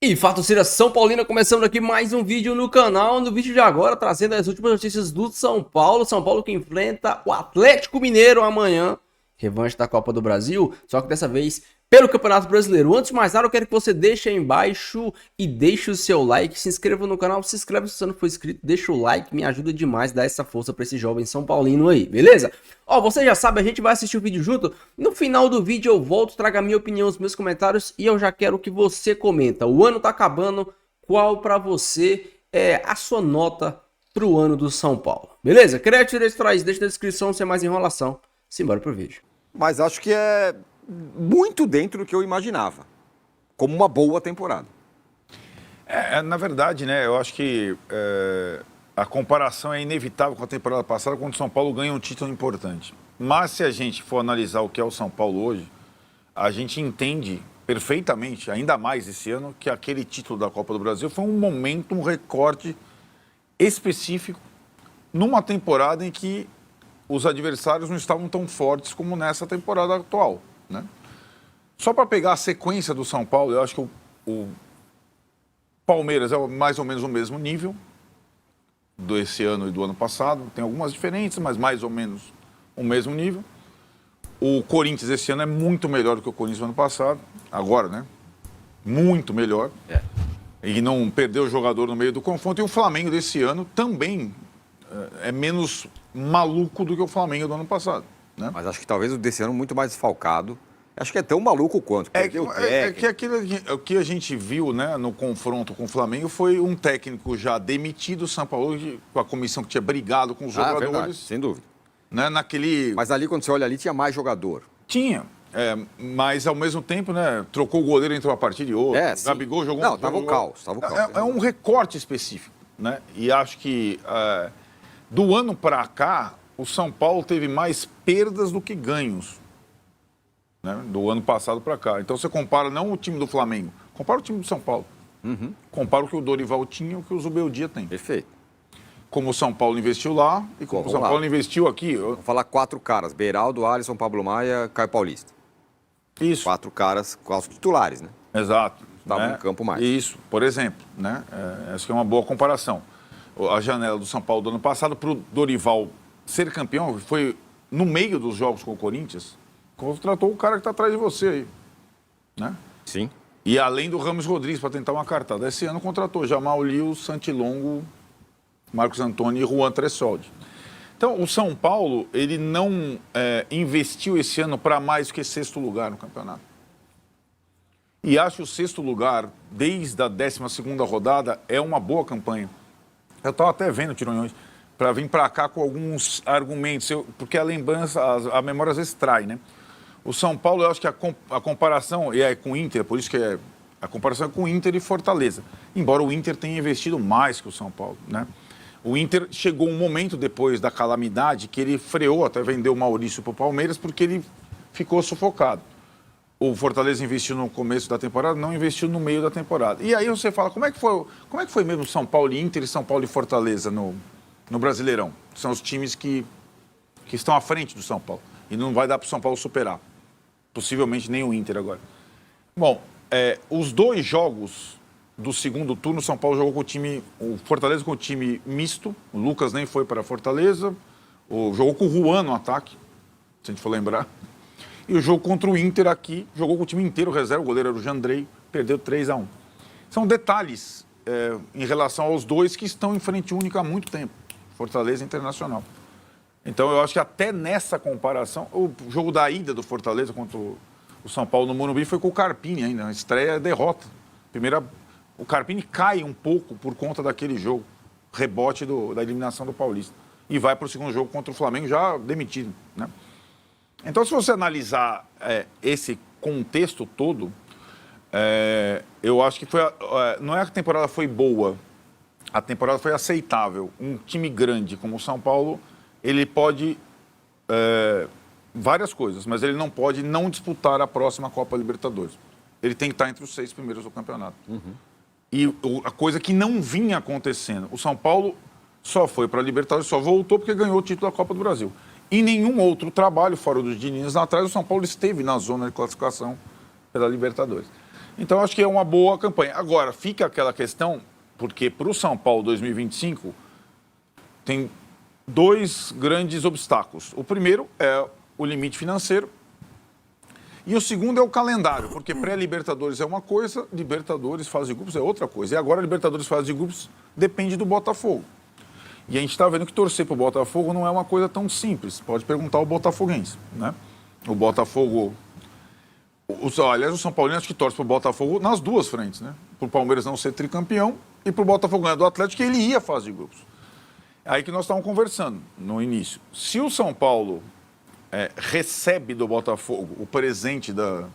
E Fartura São Paulina, começando aqui mais um vídeo no canal. No vídeo de agora, trazendo as últimas notícias do São Paulo. São Paulo que enfrenta o Atlético Mineiro amanhã. Revanche da Copa do Brasil, só que dessa vez pelo Campeonato Brasileiro. Antes de mais nada, eu quero que você deixe aí embaixo e deixe o seu like. Se inscreva no canal, se inscreve se você não for inscrito. Deixa o like, me ajuda demais a dar essa força para esse jovem São Paulino aí, beleza? Ó, você já sabe, a gente vai assistir o vídeo junto. No final do vídeo eu volto, trago a minha opinião, os meus comentários. E eu já quero que você comenta. O ano tá acabando, qual para você é a sua nota pro ano do São Paulo? Beleza? Crédito deixa na descrição, sem mais enrolação. Simbora pro vídeo. Mas acho que é muito dentro do que eu imaginava, como uma boa temporada. Na verdade, né, eu acho que a comparação é inevitável com a temporada passada, quando o São Paulo ganha um título importante. Mas se a gente for analisar o que é o São Paulo hoje, a gente entende perfeitamente, ainda mais esse ano, que aquele título da Copa do Brasil foi um momento, um recorte específico numa temporada em que os adversários não estavam tão fortes como nessa temporada atual, né? Só para pegar a sequência do São Paulo, eu acho que o Palmeiras é mais ou menos o mesmo nível desse ano e do ano passado. Tem algumas diferenças, mas mais ou menos o mesmo nível. O Corinthians esse ano é muito melhor do que o Corinthians do ano passado. Agora, né? Muito melhor. E não perdeu o jogador no meio do confronto. E o Flamengo desse ano também é menos maluco do que o Flamengo do ano passado, né? Mas acho que talvez o desse ano muito mais desfalcado. Acho que é tão maluco quanto. Que aquilo que a gente viu, né, no confronto com o Flamengo foi um técnico já demitido, o São Paulo, com a comissão que tinha brigado com os jogadores. Verdade, sem dúvida. Né, Mas ali, quando você olha ali, tinha mais jogador. Tinha. Mas ao mesmo tempo, né, trocou o goleiro, entrou a partir de outro. Sim. Gabigol jogou... Não, estava o caos. É um recorte específico, né? E acho que do ano para cá, o São Paulo teve mais perdas do que ganhos, né? Do ano passado para cá. Então você compara não o time do Flamengo, compara o time do São Paulo. Compara o que o Dorival tinha e o que o Zubeldia tem. Perfeito. Como o São Paulo investiu lá e como o São Paulo investiu aqui. Vou falar 4 caras: Beraldo, Alisson, Pablo Maia, Caio Paulista. Isso. 4 caras com os titulares, né? Exato. Estavam no campo mais. Isso, por exemplo, né? Essa que é uma boa comparação. A janela do São Paulo do ano passado para o Dorival ser campeão foi no meio dos jogos com o Corinthians, contratou o cara que está atrás de você aí, né? Sim. E além do Ramos Rodrigues para tentar uma cartada. Esse ano contratou Jamal Lewis, Santilongo, Marcos Antônio e Juan Tressoldi. Então, o São Paulo, ele não investiu esse ano para mais do que 6º lugar no campeonato. E acho que o 6º lugar, desde a 12ª rodada, é uma boa campanha. Eu estava até vendo, Tironhões, para vir para cá com alguns argumentos, porque a lembrança, a memória às vezes trai, né? O São Paulo, eu acho que a comparação é com o Inter, por isso que a comparação é com o Inter e Fortaleza. Embora o Inter tenha investido mais que o São Paulo, né? O Inter chegou um momento depois da calamidade que ele freou, até vendeu o Maurício para o Palmeiras, porque ele ficou sufocado. O Fortaleza investiu no começo da temporada, não investiu no meio da temporada. E aí você fala, como é que foi mesmo São Paulo e Inter e São Paulo e Fortaleza no Brasileirão? São os times que estão à frente do São Paulo. E não vai dar para o São Paulo superar. Possivelmente nem o Inter agora. Bom, os 2 jogos do segundo turno, o São Paulo jogou com o Fortaleza com o time misto. O Lucas nem foi para a Fortaleza. Jogou com o Juan no ataque, se a gente for lembrar. E o jogo contra o Inter aqui, jogou com o time inteiro reserva, o goleiro era o Jandrei, perdeu 3-1. São detalhes em relação aos 2 que estão em frente única há muito tempo, Fortaleza e Internacional. Então eu acho que até nessa comparação, o jogo da ida do Fortaleza contra o São Paulo no Morumbi foi com o Carpini ainda, a estreia é derrota. O Carpini cai um pouco por conta daquele jogo, rebote da eliminação do Paulista. E vai para o segundo jogo contra o Flamengo já demitido, né? Então, se você analisar esse contexto todo, eu acho que não é que a temporada foi boa, a temporada foi aceitável. Um time grande como o São Paulo, ele pode várias coisas, mas ele não pode não disputar a próxima Copa Libertadores. Ele tem que estar entre os 6 primeiros do campeonato. E a coisa que não vinha acontecendo, o São Paulo só foi para a Libertadores, só voltou porque ganhou o título da Copa do Brasil. Em nenhum outro trabalho, fora o dos Diniz lá atrás, o São Paulo esteve na zona de classificação pela Libertadores. Então, acho que é uma boa campanha. Agora, fica aquela questão, porque para o São Paulo 2025 tem 2 grandes obstáculos. O primeiro é o limite financeiro e o segundo é o calendário, porque pré-Libertadores é uma coisa, Libertadores, fase de grupos é outra coisa. E agora, Libertadores, fase de grupos, depende do Botafogo. E a gente está vendo que torcer para o Botafogo não é uma coisa tão simples. Pode perguntar ao botafoguense, né? O Botafogo... Aliás, o São Paulino acho que torce para o Botafogo nas 2 frentes, né? Para o Palmeiras não ser tricampeão e para o Botafogo ganhar do Atlético, que ele ia à fase de grupos. Aí que nós estávamos conversando no início. Se o São Paulo recebe do Botafogo o presente da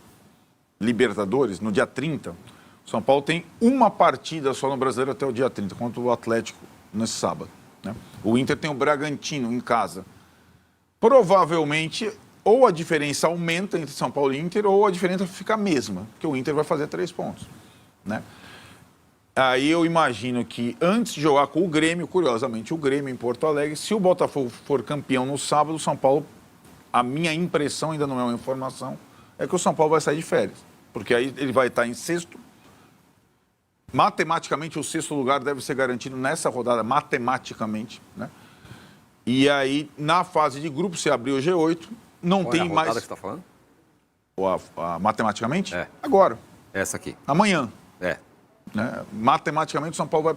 Libertadores no dia 30, o São Paulo tem uma partida só no Brasileiro até o dia 30, contra o Atlético nesse sábado, né? O Inter tem o Bragantino em casa. Provavelmente, ou a diferença aumenta entre São Paulo e Inter, ou a diferença fica a mesma, porque o Inter vai fazer 3 pontos, né? Aí eu imagino que antes de jogar com o Grêmio, curiosamente, o Grêmio em Porto Alegre, se o Botafogo for campeão no sábado, o São Paulo, a minha impressão, ainda não é uma informação, é que o São Paulo vai sair de férias. Porque aí ele vai estar em sexto. Matematicamente, o 6º lugar deve ser garantido nessa rodada, matematicamente, né? E aí, na fase de grupo, se abrir o G8, não Qual tem é a rodada mais... que você está falando? Matematicamente? É. Agora. Essa aqui. Amanhã. É. Né? Matematicamente, o São Paulo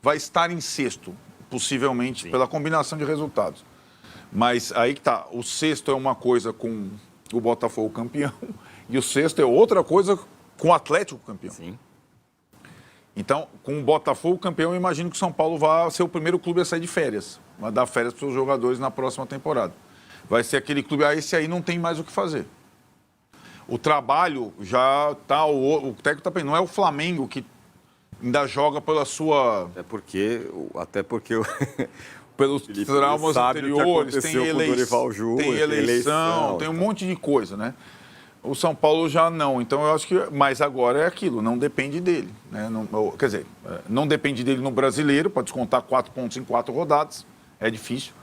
vai estar em sexto, possivelmente, Sim. pela combinação de resultados. Mas aí que tá, o sexto é uma coisa com o Botafogo campeão e o sexto é outra coisa com o Atlético campeão. Sim. Então, com o Botafogo campeão, eu imagino que o São Paulo vai ser o primeiro clube a sair de férias. Vai dar férias para os jogadores na próxima temporada. Vai ser aquele clube, esse aí não tem mais o que fazer. O trabalho já está, o técnico está pensando, não é o Flamengo que ainda joga pela sua... Até porque pelos Felipe traumas sabe o que anteriores, tem, aconteceu com o Dorival Júnior, tem eleição, tem um monte de coisa, né? O São Paulo já não, então eu acho que... Mas agora é aquilo, não depende dele, né? Quer dizer, não depende dele no Brasileiro, pode descontar 4 pontos em 4 rodadas, é difícil,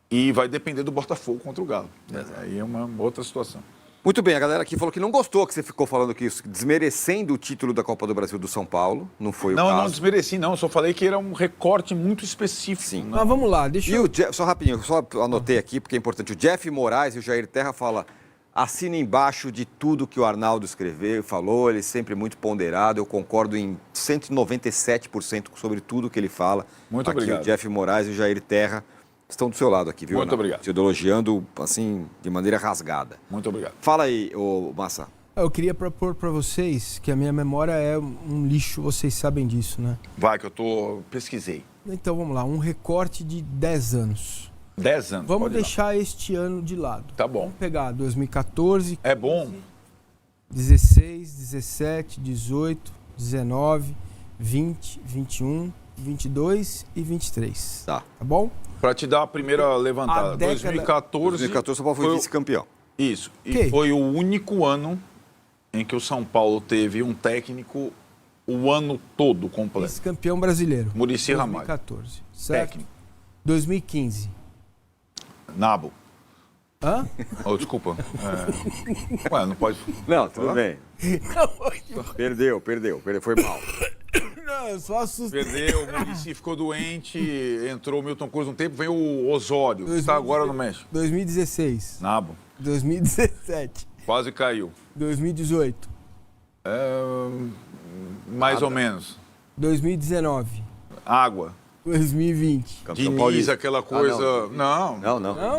e vai depender do Botafogo contra o Galo. Aí é uma outra situação. Muito bem, a galera aqui falou que não gostou que você ficou falando que isso, desmerecendo o título da Copa do Brasil do São Paulo. Não foi o caso. Não desmereci, não. Eu só falei que era um recorte muito específico. Sim. Né? Mas vamos lá, deixa E eu... o Jeff, só rapidinho, só anotei aqui porque é importante. O Jeff Moraes e o Jair Terra fala: assina embaixo de tudo que o Arnaldo escreveu, falou, ele é sempre muito ponderado. Eu concordo em 197% sobre tudo que ele fala. Muito aqui, obrigado. O Jeff Moraes e o Jair Terra estão do seu lado aqui, viu? Muito Arnaldo? obrigado. Te elogiando, assim, de maneira rasgada. Muito obrigado. Fala aí, ô Massa. Eu queria propor para vocês que a minha memória é um lixo, vocês sabem disso, né? Vai, que eu pesquisei. Então vamos lá, um recorte de 10 anos. 10 anos. Vamos pode ir lá. deixar este ano de lado. Tá bom. Vamos pegar 2014, É bom? 16, 17, 18, 19, 20, 21, 22 e 23. Tá. Tá bom? Para te dar a primeira levantada. A década- 2014. 2014 o São Paulo foi vice-campeão. Isso. E Ok. foi o único ano em que o São Paulo teve um técnico o ano todo completo. Vice-campeão brasileiro. Muricy Ramalho. 2014. Certo? Técnico. 2015. Nabo. Hã? Oh, desculpa. Ué, não pode. Não, tudo bem. Perdeu, foi mal. Não, eu só assustei. Perdeu, o Muricy ficou doente, entrou o Milton Cruz um tempo, veio o Osório, que está agora no México. 2016. Nabo. 2017. Quase caiu. 2018. Mais ou menos. 2019. Água. 2020. Campeão Diniz, paulista. aquela coisa. Não. Não. Não?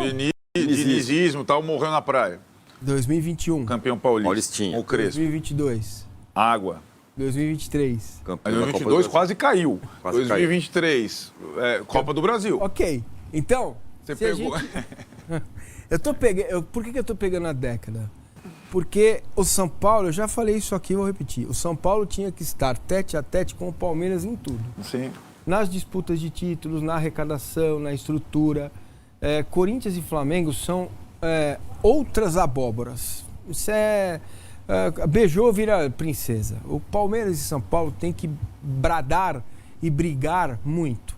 Dinizismo, tal, morreu na praia. 2021. Campeão paulista. Paulistinha. O Crespo. 2022. Água. 2023. Campeão Aí da Copa do 2022 Brasil. quase caiu. Quase 2023, Copa do Brasil. Ok. Então, Você se a pegou. gente- eu tô pegando. Por que eu tô pegando a década? Porque o São Paulo, eu já falei isso aqui, vou repetir. O São Paulo tinha que estar tete a tete com o Palmeiras em tudo. Sim. Nas disputas de títulos, na arrecadação, na estrutura. Corinthians e Flamengo são outras abóboras. Isso beijou, vira princesa. O Palmeiras e São Paulo tem que bradar e brigar muito.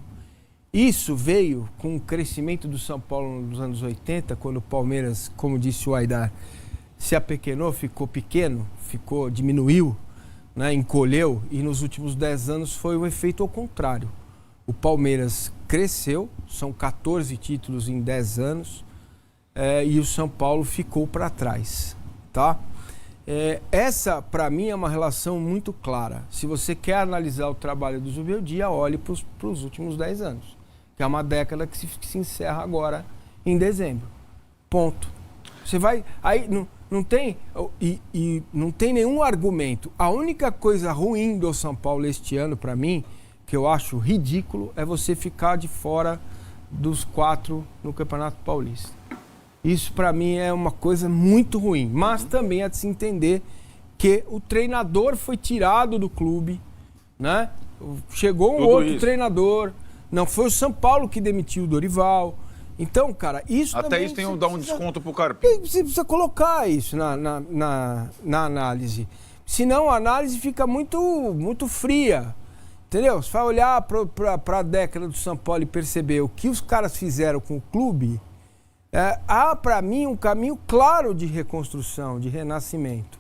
Isso veio com o crescimento do São Paulo nos anos 80, quando o Palmeiras, como disse o Aidar, se apequenou, ficou pequeno, diminuiu, né, encolheu, e nos últimos 10 anos foi o efeito ao contrário. O Palmeiras cresceu, são 14 títulos em 10 anos, e o São Paulo ficou para trás, tá? Essa, para mim, é uma relação muito clara. Se você quer analisar o trabalho do Zubeldia, olhe para os últimos 10 anos, que é uma década que se encerra agora em dezembro. Ponto. Você vai... Aí não tem... E não tem nenhum argumento. A única coisa ruim do São Paulo este ano, para mim, que eu acho ridículo, é você ficar de fora dos 4 no Campeonato Paulista. Isso, para mim, é uma coisa muito ruim. Mas também é de se entender que o treinador foi tirado do clube, né? Chegou um outro treinador. Não foi o São Paulo que demitiu o Dorival. Então, cara, isso até também... isso tem dar um desconto pro Carpini. Você precisa colocar isso na análise. Senão a análise fica muito fria. Entendeu? Você vai olhar para a década do São Paulo e perceber o que os caras fizeram com o clube... há, para mim, um caminho claro de reconstrução, de renascimento.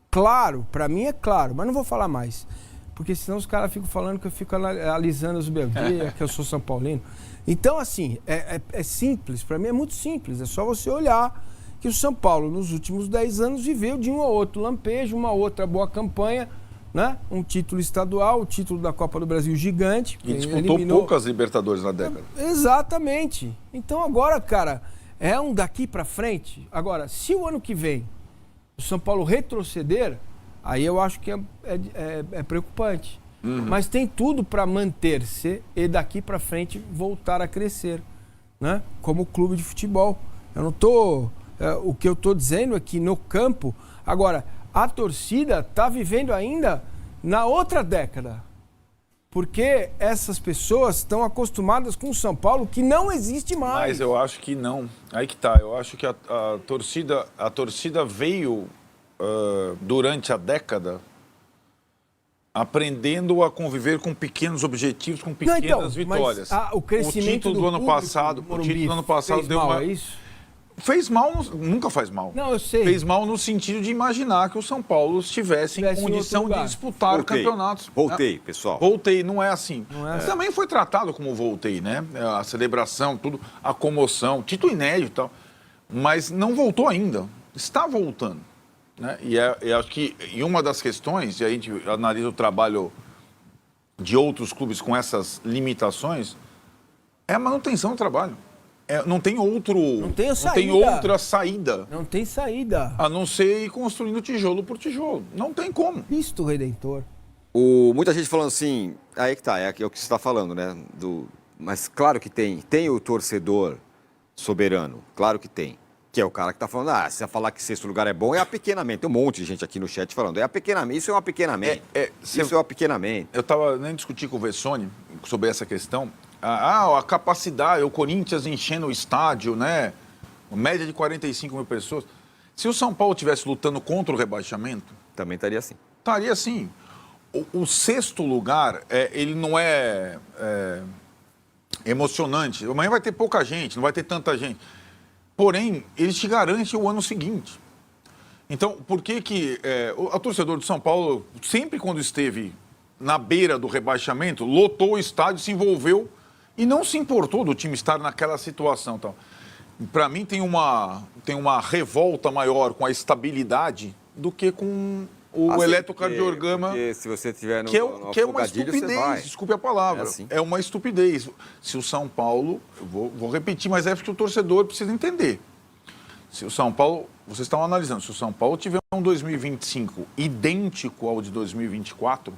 Claro, para mim é claro, mas não vou falar mais. Porque senão os caras ficam falando que eu fico analisando os Beldia, que eu sou São Paulino. Então, assim, é simples, para mim é muito simples. É só você olhar que o São Paulo, nos últimos 10 anos, viveu de um ou outro lampejo, uma outra boa campanha, né? Um título estadual, o título da Copa do Brasil gigante. E disputou poucas Libertadores na década. Exatamente. Então agora, cara... É um daqui para frente. Agora, se o ano que vem o São Paulo retroceder, aí eu acho que é preocupante. Mas tem tudo para manter-se e daqui para frente voltar a crescer, né? Como clube de futebol. Eu não tô... o que eu estou dizendo é que no campo... Agora, a torcida está vivendo ainda na outra década. Porque essas pessoas estão acostumadas com o São Paulo, que não existe mais. Mas eu acho que não. Aí que tá. Eu acho que a torcida veio durante a década aprendendo a conviver com pequenos objetivos, com pequenas vitórias. Mas, o crescimento do ano passado, o título do ano passado deu uma... É isso? Fez mal, nunca faz mal. Não, eu sei. Fez mal no sentido de imaginar que o São Paulo estivesse em condição de disputar campeonatos. Voltei, pessoal. Voltei, não é assim. Não é assim. Também foi tratado como voltei, né? A celebração, tudo, a comoção, título inédito e tal. Mas não voltou ainda. Está voltando. Né? E acho que uma das questões, e a gente analisa o trabalho de outros clubes com essas limitações, é a manutenção do trabalho. Não tem outra saída. Não tem saída. A não ser ir construindo tijolo por tijolo. Não tem como. Cristo Redentor. Muita gente falando assim, aí que tá, é o que você está falando, né? Mas claro que tem. Tem o torcedor soberano, claro que tem. Que é o cara que está falando, se você falar que sexto lugar é bom, é apequenamento. Tem um monte de gente aqui no chat falando, é apequenamento, isso é um apequenamento. Isso é um apequenamento. Eu estava nem discutir com o Vessone sobre essa questão. A capacidade, o Corinthians enchendo o estádio, né? Média de 45 mil pessoas. Se o São Paulo estivesse lutando contra o rebaixamento... Também estaria assim. Estaria assim. O sexto lugar, ele não é emocionante. Amanhã vai ter pouca gente, não vai ter tanta gente. Porém, ele te garante o ano seguinte. Então, por que o torcedor de São Paulo, sempre quando esteve na beira do rebaixamento, lotou o estádio, se envolveu e não se importou do time estar naquela situação. Então, para mim, tem uma revolta maior com a estabilidade do que com o eletrocardiograma. Porque se você tiver no que é uma estupidez, desculpe a palavra. É uma estupidez. Se o São Paulo, eu vou repetir, mas é porque o torcedor precisa entender. Se o São Paulo, vocês estão analisando, se o São Paulo tiver um 2025 idêntico ao de 2024,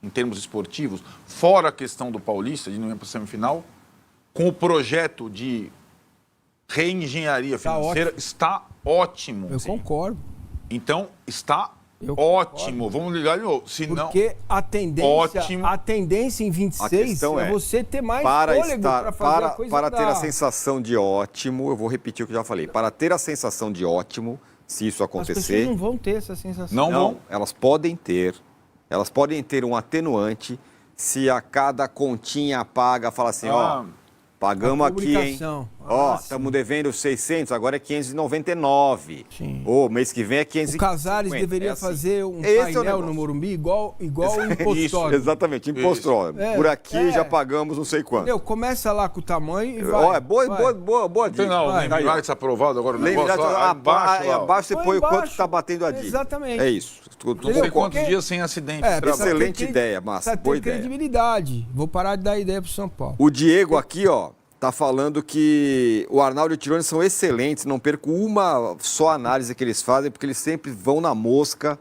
em termos esportivos, fora a questão do Paulista, de não ir para a semifinal, com o projeto de reengenharia financeira, está ótimo. Eu concordo. Então, está ótimo. Vamos ligar de novo. Senão, porque a tendência em 26 é você ter mais fôlego para fazer a coisa Para ter a sensação de ótimo, eu vou repetir o que eu já falei. Para ter a sensação de ótimo, se isso acontecer... As pessoas não vão ter essa sensação. Não vão. Elas podem ter um atenuante se a cada continha paga, fala assim, pagamos aqui, hein? Ó, Máximo. estamos devendo 600, agora é 599. Sim. Ô, mês que vem é 550. O Casares deveria assim. fazer um Esse é o painel negócio. no Morumbi igual o impostório. Exatamente, impostor. É, Por aqui é. já pagamos não sei quanto. Entendeu? Começa lá com o tamanho e vai. Ó, é boa vai. dica. Tem não, o Vai. Name Rights aprovado agora o Lembra, negócio lá, abaixo, lá, ó. abaixo você Põe põe o quanto embaixo. está batendo a dívida. Exatamente. É isso. Tu Não sei Entendeu? quantos Porque- dias sem acidente. precisa ter Excelente ideia, Márcio. Precisa ter Boa ideia. credibilidade. Vou parar de dar ideia pro São Paulo. O Diego aqui, ó, tá falando que o Arnaldo e o Tironi são excelentes, não perco uma só análise que eles fazem, porque eles sempre vão na mosca,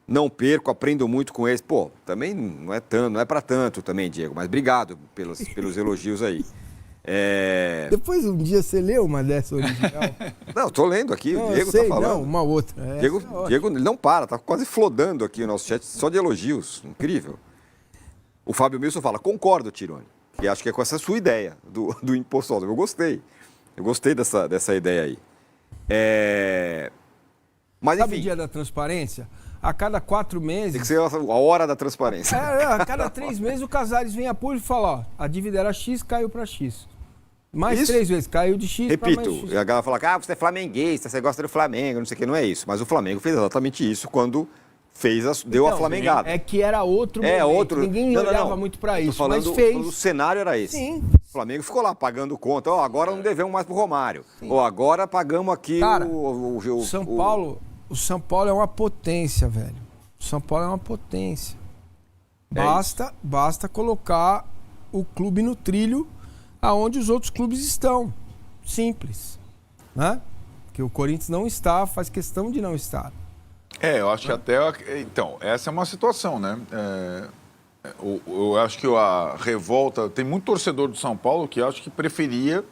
não perco, aprendo muito com eles. Pô, também não é tanto, não é pra tanto também, Diego, mas obrigado pelos elogios aí. Depois um dia você leu uma dessa original. Não, tô lendo aqui, Não, o eu Diego sei, tá falando. não, uma outra. Essa Diego, é ótima. Diego, ele não para, tá quase flodando aqui o nosso chat, só de elogios, incrível. O Fábio Milson fala, concordo, Tironi, que acho que é com essa sua ideia do impostor. Eu gostei dessa ideia aí. Mas Sabe o enfim, dia da transparência? A cada 4 meses. tem que ser a hora da transparência. A cada 3 meses o Casares vem a público e fala: ó, a dívida era X, caiu para X. Mais Isso. 3 vezes, caiu de X para mais Repito, X. a galera fala que você é flamenguista, você gosta do Flamengo, não sei o que, não é isso. Mas o Flamengo fez exatamente isso quando deu a Não, flamengada. É que era outro É, momento. outro. Ninguém Não, não, olhava não. muito para Tô isso, falando, mas fez. O cenário era esse. Sim. O Flamengo ficou lá pagando conta. Ó, agora não devemos mais pro Romário. Ou agora pagamos aqui Cara, o o São Paulo é uma potência, velho. O São Paulo é uma potência. Basta colocar o clube no trilho aonde os outros clubes estão. Simples. Né? Porque o Corinthians não está, faz questão de não estar. Eu acho que até... Então, essa é uma situação, né? Eu acho que a revolta... Tem muito torcedor do São Paulo que acho que preferia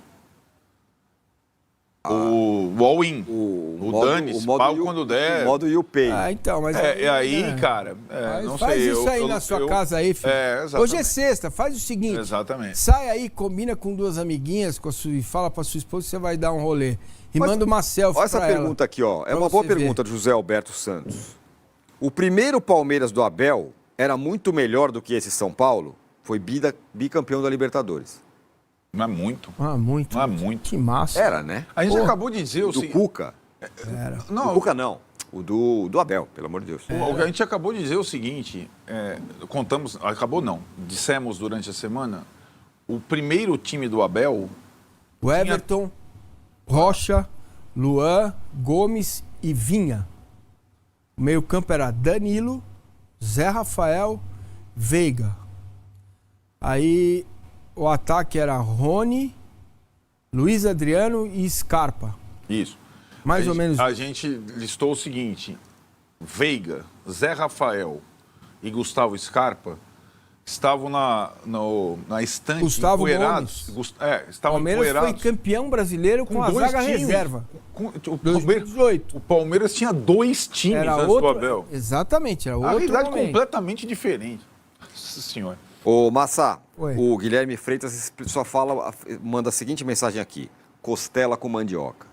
o all-in. O dane-se, pago quando der. O modo YouPay. Então, mas... Aí, cara, não faz sei. isso aí na sua casa aí, filho. Exatamente. Hoje é sexta, faz o seguinte. Exatamente. Sai aí, combina com 2 amiguinhas e fala pra sua esposa que você vai dar um rolê. E manda uma selfie Olha essa pra ela. pergunta aqui, ó. É Pra uma boa você ver. pergunta de José Alberto Santos. O primeiro Palmeiras do Abel era muito melhor do que esse São Paulo? Foi bicampeão da Libertadores. Não é muito. Muito. Não é muito. Que massa. Era, né? A gente Porra. acabou de dizer o Do seguinte. Cuca. Era. Não, O Cuca não. O do Abel, pelo amor de Deus. O que a gente acabou de dizer é o seguinte, acabou não, dissemos durante a semana, o primeiro time do Abel, O Everton, Rocha, Luan, Gomes e Vinha. O meio-campo era Danilo, Zé Rafael, Veiga. Aí o ataque era Rony, Luiz Adriano e Scarpa. isso. Mais ou menos. A gente listou o seguinte, Veiga, Zé Rafael e Gustavo Scarpa estavam na estante Gustavo empoeirados. Estavam Palmeiras foi empoeirados. campeão brasileiro com a dois zaga times. reserva. O 2018. Palmeiras tinha 2 times Era antes outro, do Abel. Exatamente, era A outro realidade momento. completamente diferente. Nossa senhora. Ô, Massa, Oi. o Guilherme Freitas só manda a seguinte mensagem aqui. Costela com mandioca.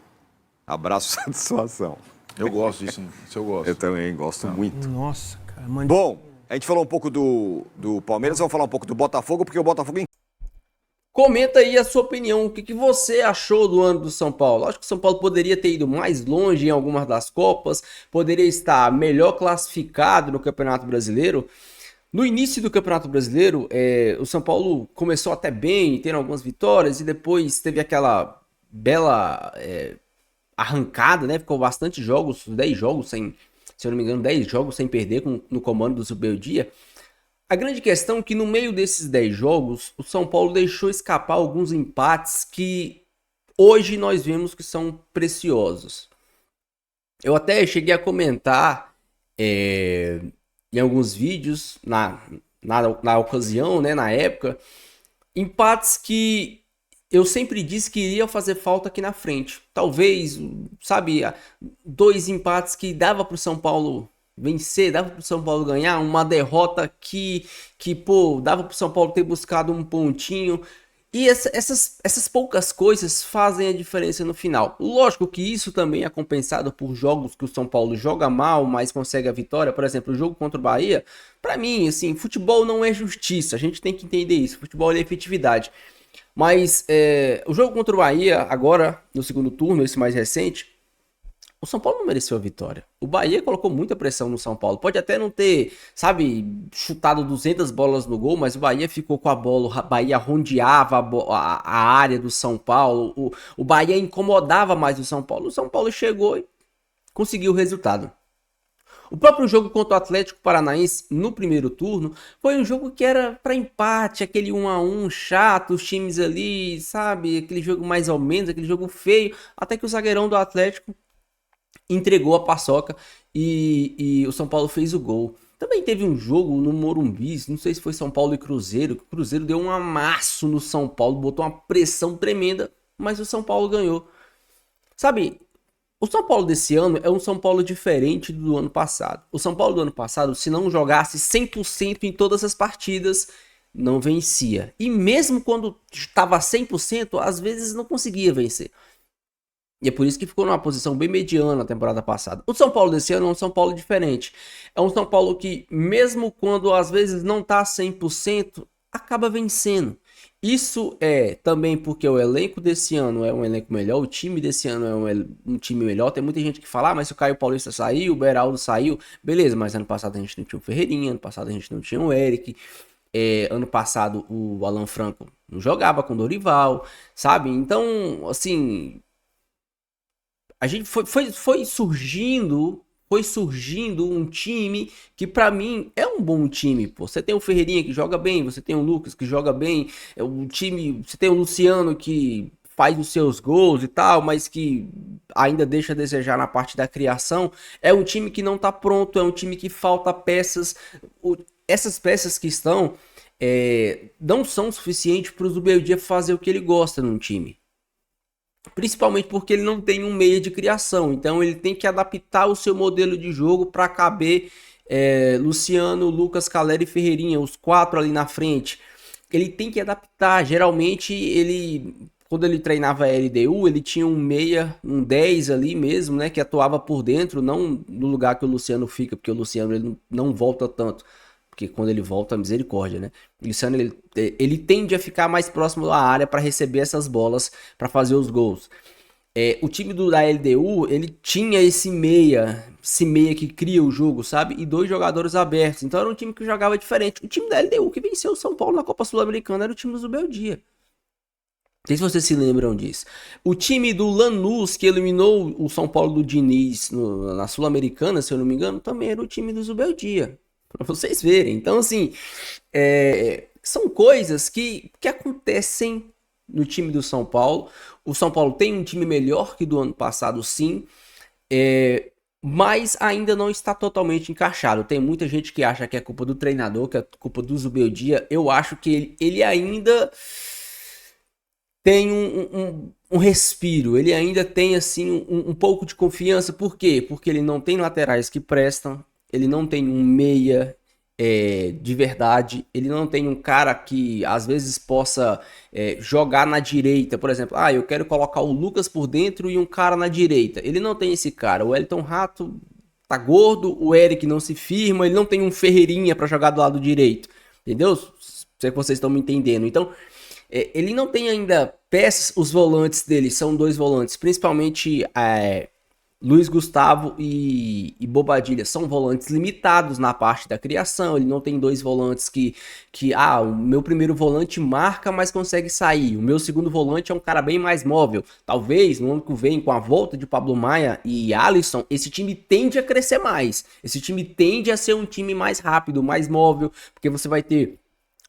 Abraço, satisfação. Eu gosto disso, isso eu gosto. Eu também gosto muito. Nossa, cara. Bom, a gente falou um pouco do Palmeiras, vamos falar um pouco do Botafogo, porque o Botafogo... Comenta aí a sua opinião, o que você achou do ano do São Paulo? Acho que o São Paulo poderia ter ido mais longe em algumas das Copas, poderia estar melhor classificado no Campeonato Brasileiro. No início do Campeonato Brasileiro, o São Paulo começou até bem, tendo algumas vitórias, e depois teve aquela bela arrancada, né? Ficou bastante jogos, 10 jogos sem, se eu não me engano, 10 jogos sem perder no comando do Zubeldia. A grande questão é que no meio desses 10 jogos, o São Paulo deixou escapar alguns empates que hoje nós vemos que são preciosos. Eu até cheguei a comentar em alguns vídeos, na ocasião, né, na época, empates que eu sempre disse que iriam fazer falta aqui na frente. Talvez, sabe, 2 empates que dava para o São Paulo vencer, dava pro São Paulo ganhar, uma derrota que dava pro São Paulo ter buscado um pontinho, e essas poucas coisas fazem a diferença no final. Lógico que isso também é compensado por jogos que o São Paulo joga mal, mas consegue a vitória. Por exemplo, o jogo contra o Bahia, pra mim, assim, futebol não é justiça, a gente tem que entender isso, futebol é efetividade. Mas o jogo contra o Bahia, agora, no segundo turno, esse mais recente, o São Paulo não mereceu a vitória. O Bahia colocou muita pressão no São Paulo. Pode até não ter, sabe, chutado 200 bolas no gol, mas o Bahia ficou com a bola. O Bahia rondeava a área do São Paulo. O Bahia incomodava mais o São Paulo. O São Paulo chegou e conseguiu o resultado. O próprio jogo contra o Atlético Paranaense no primeiro turno foi um jogo que era para empate, aquele 1-1 chato, os times ali, sabe, aquele jogo mais ou menos, aquele jogo feio, até que o zagueirão do Atlético entregou a paçoca e o São Paulo fez o gol. Também teve um jogo no Morumbi, não sei se foi São Paulo e Cruzeiro, que o Cruzeiro deu um amasso no São Paulo, botou uma pressão tremenda, mas o São Paulo ganhou. Sabe, o São Paulo desse ano é um São Paulo diferente do ano passado. O São Paulo do ano passado, se não jogasse 100% em todas as partidas, não vencia. E mesmo quando estava 100%, às vezes não conseguia vencer. E é por isso que ficou numa posição bem mediana na temporada passada. O São Paulo desse ano é um São Paulo diferente. É um São Paulo que, mesmo quando às vezes não tá 100%, acaba vencendo. Isso é também porque o elenco desse ano é um elenco melhor, o time desse ano é um time melhor. Tem muita gente que fala, mas se o Caio Paulista saiu, o Beraldo saiu, beleza, mas ano passado a gente não tinha o Ferreirinha, ano passado a gente não tinha o Eric, ano passado o Alan Franco não jogava com o Dorival, sabe? Então, assim, a gente foi surgindo um time que pra mim é um bom time, pô. Você tem o Ferreirinha que joga bem, você tem o Lucas que joga bem, o time, você tem o Luciano que faz os seus gols e tal, mas que ainda deixa a desejar na parte da criação. É um time que não tá pronto, é um time que falta peças. Essas peças que estão não são suficientes para o Zubeldia fazer o que ele gosta num time. Principalmente porque ele não tem um meio de criação. Então ele tem que adaptar o seu modelo de jogo para caber Luciano, Lucas, Calera e Ferreirinha, os 4 ali na frente. Ele tem que adaptar. Geralmente quando ele treinava a LDU, ele tinha um meia, um 10 ali mesmo, né, que atuava por dentro, não no lugar que o Luciano fica, porque o Luciano ele não volta tanto. Porque quando ele volta, misericórdia, né? O Luciano, ele tende a ficar mais próximo da área para receber essas bolas, para fazer os gols. O time da LDU, ele tinha esse meia que cria o jogo, sabe? E 2 jogadores abertos. Então era um time que jogava diferente. O time da LDU que venceu o São Paulo na Copa Sul-Americana era o time do Zubeldia. Não sei se vocês se lembram disso. O time do Lanús, que eliminou o São Paulo do Diniz na Sul-Americana, se eu não me engano, também era o time do Zubeldia. Pra vocês verem. Então, assim, são coisas que acontecem no time do São Paulo. O São Paulo tem um time melhor que do ano passado, sim, mas ainda não está totalmente encaixado. Tem muita gente que acha que é culpa do treinador, que é culpa do Zubeldia. Eu acho que ele ainda tem um respiro, ele ainda tem assim um pouco de confiança. Por quê? Porque ele não tem laterais que prestam. Ele não tem um meia de verdade. Ele não tem um cara que às vezes possa jogar na direita. Por exemplo, eu quero colocar o Lucas por dentro e um cara na direita. Ele não tem esse cara. O Wellington Rato tá gordo, o Eric não se firma, ele não tem um Ferreirinha para jogar do lado direito. Entendeu? Sei que vocês estão me entendendo. Então, ele não tem ainda peças. Os volantes dele são 2 volantes, principalmente Luiz Gustavo e Bobadilha são volantes limitados na parte da criação. Ele não tem 2 volantes que o meu primeiro volante marca, mas consegue sair. O meu segundo volante é um cara bem mais móvel. Talvez no ano que vem, com a volta de Pablo Maia e Alisson, esse time tende a crescer mais. Esse time tende a ser um time mais rápido, mais móvel, porque você vai ter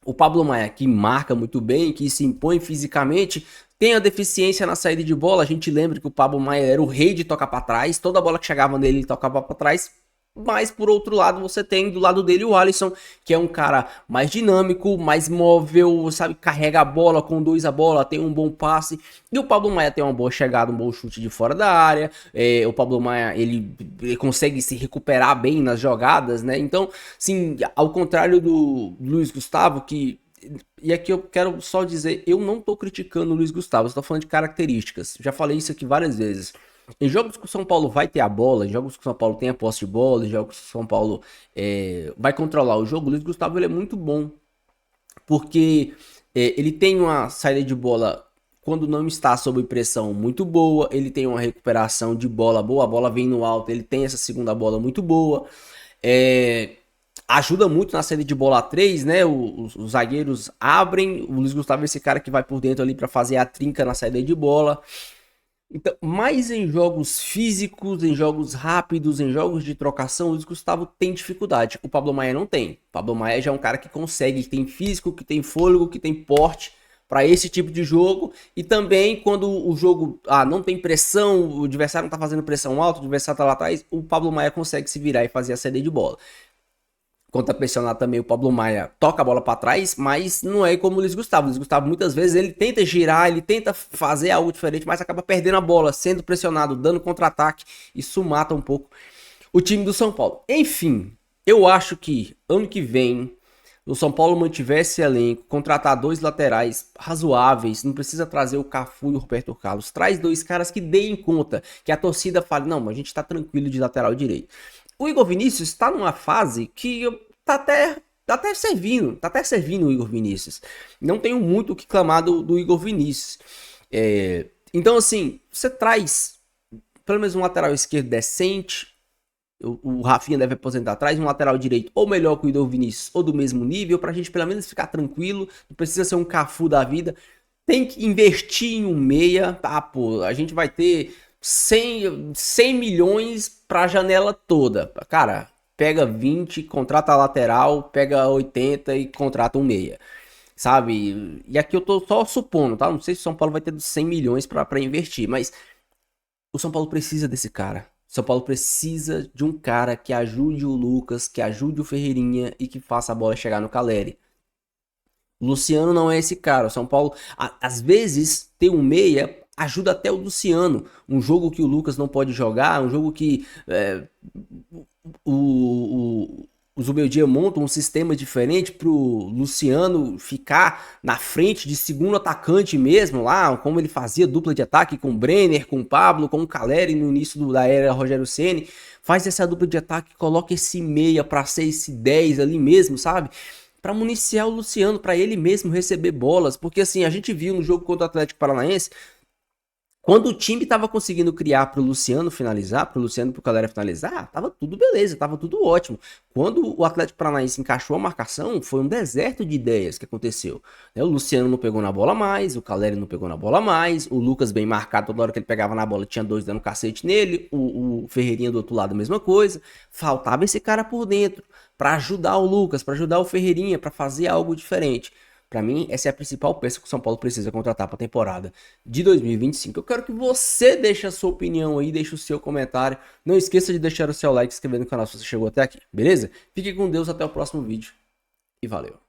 o Pablo Maia, que marca muito bem, que se impõe fisicamente. Tem a deficiência na saída de bola. A gente lembra que o Pablo Maia era o rei de tocar para trás. Toda bola que chegava nele, ele tocava para trás. Mas, por outro lado, você tem do lado dele o Alisson, que é um cara mais dinâmico, mais móvel, sabe? Carrega a bola, conduz a bola, tem um bom passe. E o Pablo Maia tem uma boa chegada, um bom chute de fora da área. O Pablo Maia, ele consegue se recuperar bem nas jogadas, né? Então, sim, ao contrário do Luiz Gustavo, e aqui eu quero só dizer, eu não tô criticando o Luiz Gustavo, eu tô falando de características. Já falei isso aqui várias vezes. Em jogos que o São Paulo vai ter a bola, em jogos que o São Paulo tem a posse de bola, em jogos que o São Paulo vai controlar o jogo, o Luiz Gustavo ele é muito bom. Porque Ele tem uma saída de bola quando não está sob pressão muito boa, ele tem uma recuperação de bola boa, a bola vem no alto, ele tem essa segunda bola muito boa. Ajuda muito na saída de bola a 3, né? Os zagueiros abrem, o Luiz Gustavo é esse cara que vai por dentro ali para fazer a trinca na saída de bola. Então, mais em jogos físicos, em jogos rápidos, em jogos de trocação, o Luiz Gustavo tem dificuldade. O Pablo Maia não tem. O Pablo Maia já é um cara que consegue, que tem físico, que tem fôlego, que tem porte para esse tipo de jogo. E também quando o jogo não tem pressão, o adversário não tá fazendo pressão alta, o adversário tá lá atrás, o Pablo Maia consegue se virar e fazer a saída de bola. Quando tá pressionado também, o Pablo Maia toca a bola para trás, mas não é como o Luiz Gustavo. O Luiz Gustavo, muitas vezes, ele tenta girar, ele tenta fazer algo diferente, mas acaba perdendo a bola, sendo pressionado, dando contra-ataque. Isso mata um pouco o time do São Paulo. Enfim, eu acho que ano que vem, o São Paulo mantiver esse elenco, contratar 2 laterais razoáveis, não precisa trazer o Cafu e o Roberto Carlos. Traz 2 caras que deem conta, que a torcida fale, não, mas a gente tá tranquilo de lateral direito. O Igor Vinícius está numa fase que tá até servindo o Igor Vinícius. Não tenho muito o que clamar do Igor Vinícius. Então, assim, você traz pelo menos um lateral esquerdo decente. O Rafinha deve aposentar atrás, um lateral direito ou melhor que o Igor Vinícius, ou do mesmo nível, pra gente pelo menos ficar tranquilo. Não precisa ser um Cafu da vida. Tem que investir em um meia. Pô, a gente vai ter 100 milhões pra janela toda. Cara, pega 20, contrata a lateral, pega 80 e contrata um meia. Sabe? E aqui eu tô só supondo, tá? Não sei se o São Paulo vai ter 100 milhões pra investir, mas o São Paulo precisa desse cara. O São Paulo precisa de um cara que ajude o Lucas, que ajude o Ferreirinha e que faça a bola chegar no Caleri. O Luciano não é esse cara. O São Paulo, às vezes, ter um meia ajuda até o Luciano. Um jogo que o Lucas não pode jogar, um jogo que o Zubeldia monta um sistema diferente pro Luciano ficar na frente de segundo atacante mesmo, lá como ele fazia dupla de ataque com o Brenner, com o Pablo, com o Caleri no início da era Rogério Ceni. Faz essa dupla de ataque, coloca esse meia pra ser esse 10 ali mesmo, sabe? Pra municiar o Luciano, pra ele mesmo receber bolas, porque assim, a gente viu no jogo contra o Atlético Paranaense, quando o time tava conseguindo criar pro Luciano finalizar, pro Luciano e pro Caleri finalizar, tava tudo beleza, tava tudo ótimo. Quando o Atlético Paranaense encaixou a marcação, foi um deserto de ideias que aconteceu. O Luciano não pegou na bola mais, o Caleri não pegou na bola mais, o Lucas bem marcado, toda hora que ele pegava na bola tinha 2 dando cacete nele, o Ferreirinha do outro lado a mesma coisa. Faltava esse cara por dentro, pra ajudar o Lucas, pra ajudar o Ferreirinha, pra fazer algo diferente. Pra mim, essa é a principal peça que o São Paulo precisa contratar para a temporada de 2025. Eu quero que você deixe a sua opinião aí, deixe o seu comentário. Não esqueça de deixar o seu like e se inscrever no canal se você chegou até aqui, beleza? Fique com Deus, até o próximo vídeo e valeu!